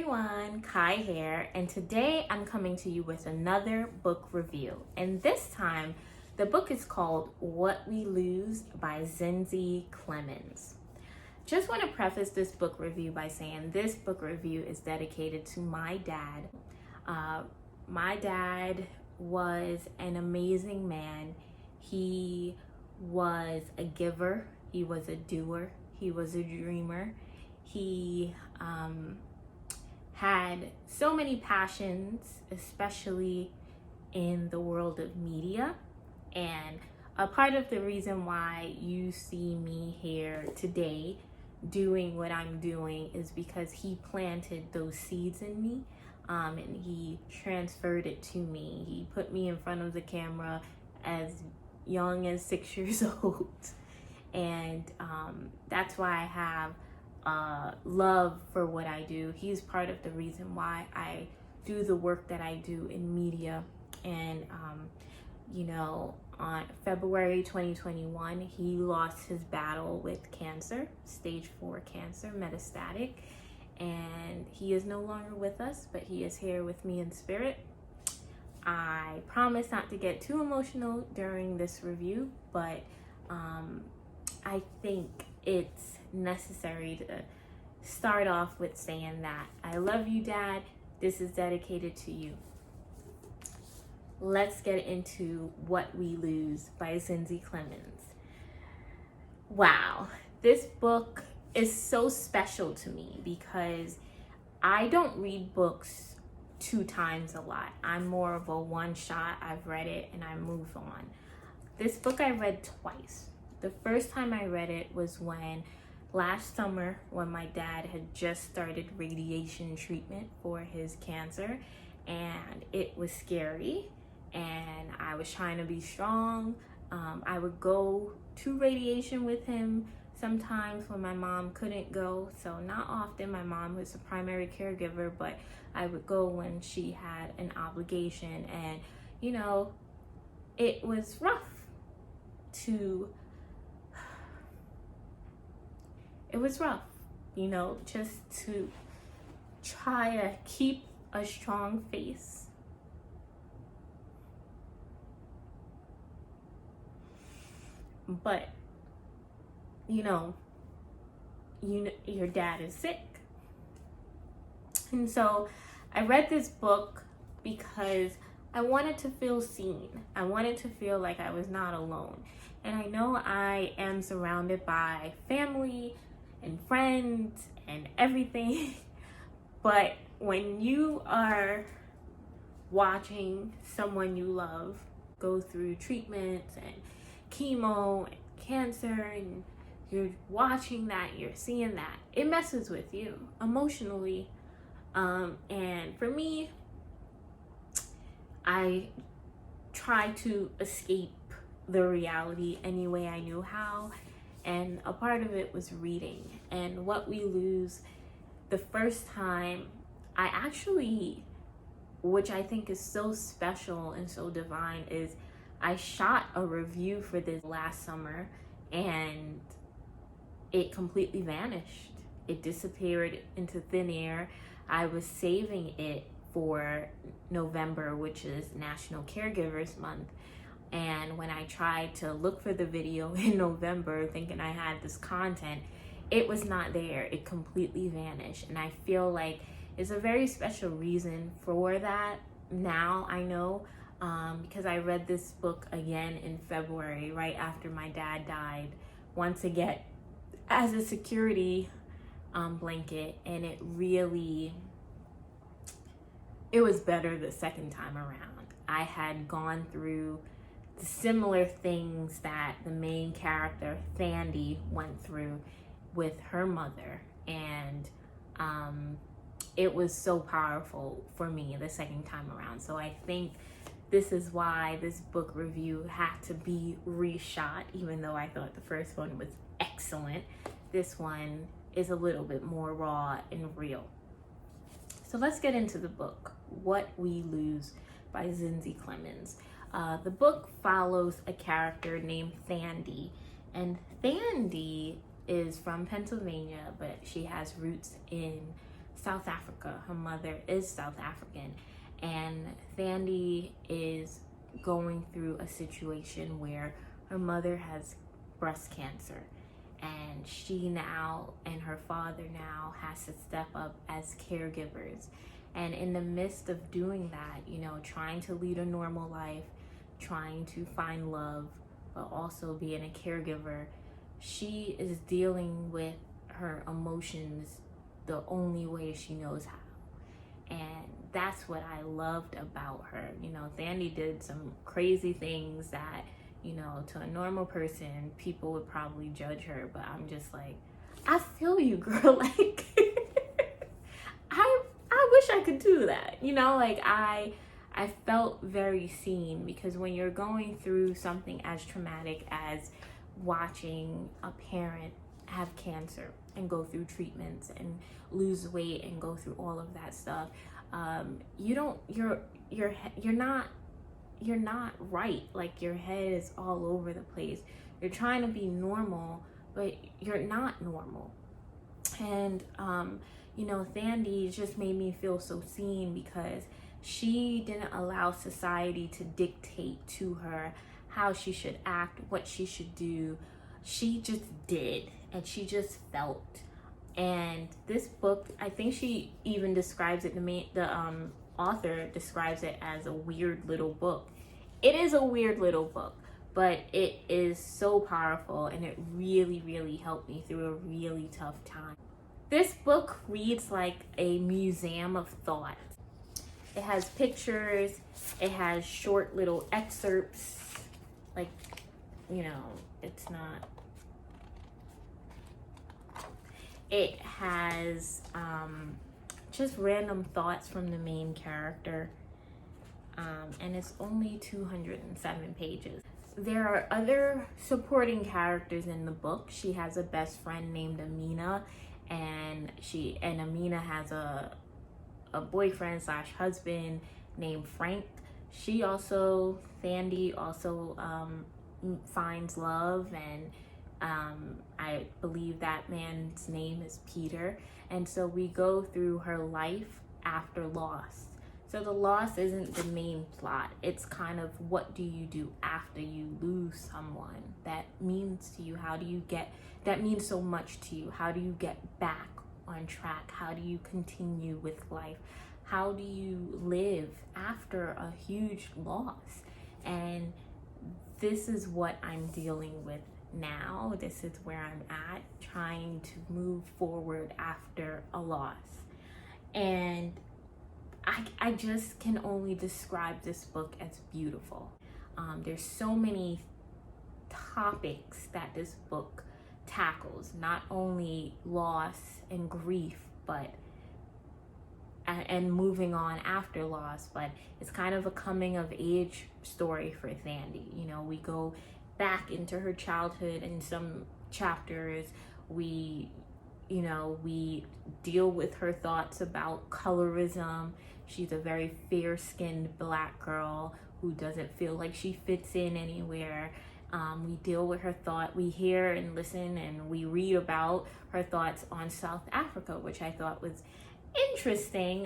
everyone, Kai here, and today I'm coming to you with another book review. And this time, the book is called What We Lose by Zinzi Clemmons. Just want to preface this book review by saying this book review is dedicated to my dad. My dad was an amazing man. He was a giver, he was a doer, he was a dreamer. He had so many passions, especially in the world of media. And a part of the reason why you see me here today doing what I'm doing is because he planted those seeds in me, and he transferred it to me. He put me in front of the camera as young as 6 years old. And that's why I have love for what I do. He's part of the reason why I do the work that I do in media. And on February 2021, he lost his battle with cancer, stage 4 cancer, metastatic, and he is no longer with us, but he is here with me in spirit. I promise not to get too emotional during this review, but I think it's necessary to start off with saying that I love you, Dad. This is dedicated to you. Let's get into What We Lose by Zinzi Clemmons. Wow, this book is so special to me because I don't read books 2 times a lot. I'm more of a one shot. I've read it and I move on. This book I read twice. The first time I read it was last summer when my dad had just started radiation treatment for his cancer, and it was scary and I was trying to be strong. I would go to radiation with him sometimes when my mom couldn't go, so not often. My mom was the primary caregiver, but I would go when she had an obligation, and it was rough just to try to keep a strong face. But, your dad is sick. And so I read this book because I wanted to feel seen. I wanted to feel like I was not alone. And I know I am surrounded by family and friends and everything, but when you are watching someone you love go through treatments and chemo and cancer, and you're watching that, you're seeing that, it messes with you emotionally. And for me, I tried to escape the reality any way I knew how, and a part of it was reading. And What We Lose, the first time I actually, which I think is so special and so divine, is I shot a review for this last summer and it completely vanished. It disappeared into thin air. I was saving it for November, which is National Caregivers Month. And when I tried to look for the video in November, thinking I had this content, it was not there. It completely vanished. And I feel like it's a very special reason for that. Now I know, because I read this book again in February, right after my dad died, once again as a security blanket, and it was better the second time around. I had gone through the similar things that the main character Thandi went through with her mother, and it was so powerful for me the second time around. So I think this is why this book review had to be reshot. Even though I thought the first one was excellent, this one is a little bit more raw and real. So let's get into the book, What We Lose by Zinzi Clemmons. The book follows a character named Thandi, and Thandi is from Pennsylvania, but she has roots in South Africa. Her mother is South African, and Thandi is going through a situation where her mother has breast cancer, and she now and her father now has to step up as caregivers. And in the midst of doing that, you know, trying to lead a normal life, trying to find love, but also being a caregiver, she is dealing with her emotions the only way she knows how. And that's what I loved about her. You know, Thandi did some crazy things that, you know, to a normal person, people would probably judge her, but I'm just like, I feel you, girl. Like, I wish I could do that. You know, like I felt very seen, because when you're going through something as traumatic as watching a parent have cancer and go through treatments and lose weight and go through all of that stuff, you're not right. Like, your head is all over the place. You're trying to be normal, but you're not normal. And you know, Thandi just made me feel so seen, because she didn't allow society to dictate to her how she should act, what she should do. She just did, and she just felt. And this book, I think she even describes it, the author describes it as a weird little book. It is a weird little book, but it is so powerful, and it really, really helped me through a really tough time. This book reads like a museum of thought. It has pictures, it has short little excerpts, like, you know, it's not, it has just random thoughts from the main character, and it's only 207 pages. There are other supporting characters in the book. She has a best friend named Amina, and Amina has a boyfriend slash husband named Frank. Thandi also finds love, and I believe that man's name is Peter. And so we go through her life after loss. So the loss isn't the main plot. It's kind of, what do you do after you lose someone that means to you? That means so much to you? How do you get back on track? How do you continue with life? How do you live after a huge loss? And this is what I'm dealing with now. This is where I'm at, trying to move forward after a loss. And I just can only describe this book as beautiful. There's so many topics that this book tackles, not only loss and grief, but and moving on after loss, but it's kind of a coming of age story for Thandi. You know, we go back into her childhood in some chapters. We deal with her thoughts about colorism. She's a very fair-skinned Black girl who doesn't feel like she fits in anywhere. We deal with her thought. We hear and listen and we read about her thoughts on South Africa, which I thought was interesting.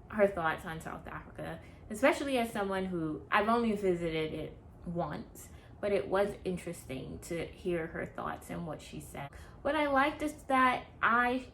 Her thoughts on South Africa, especially as someone who, I've only visited it once, but it was interesting to hear her thoughts and what she said. What I liked is that I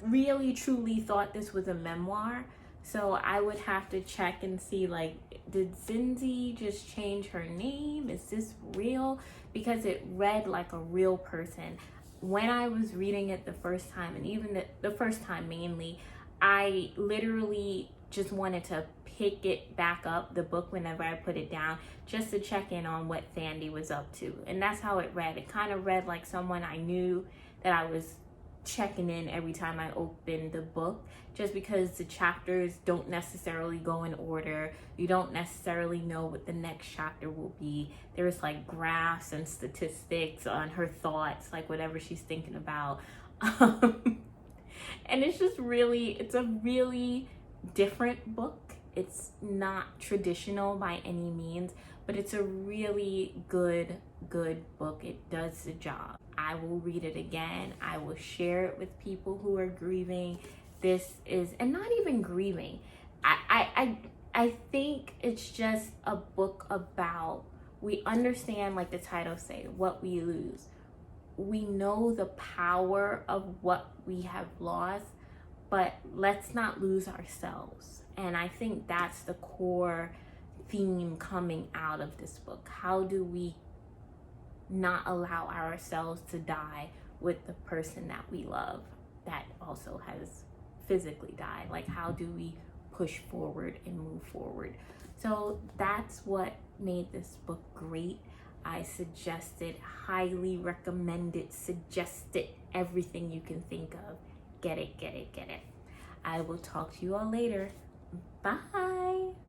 really truly thought this was a memoir. So I would have to check and see, like, did Zinzi just change her name? Is this real? Because it read like a real person. When I was reading it the first time, and even the first time mainly, I literally just wanted to pick it back up, the book, whenever I put it down, just to check in on what Thandi was up to. And that's how it read. It kind of read like someone I knew, that I was checking in every time I opened the book, just because the chapters don't necessarily go in order. You don't necessarily know what the next chapter will be. There's like graphs and statistics on her thoughts, like whatever she's thinking about. And it's just it's a really different book. It's not traditional by any means, but it's a really good book. It does the job. I will read it again. I will share it with people who are grieving. this is, and not even grieving. I think it's just a book about, we understand, like the title say, what we lose. We know the power of what we have lost, but let's not lose ourselves. And I think that's the core theme coming out of this book. How do we not allow ourselves to die with the person that we love that also has physically died? Like, how do we push forward and move forward? So that's what made this book great. I suggest it, highly recommend it, suggest it, everything you can think of. Get it, get it, get it. I will talk to you all later. Bye.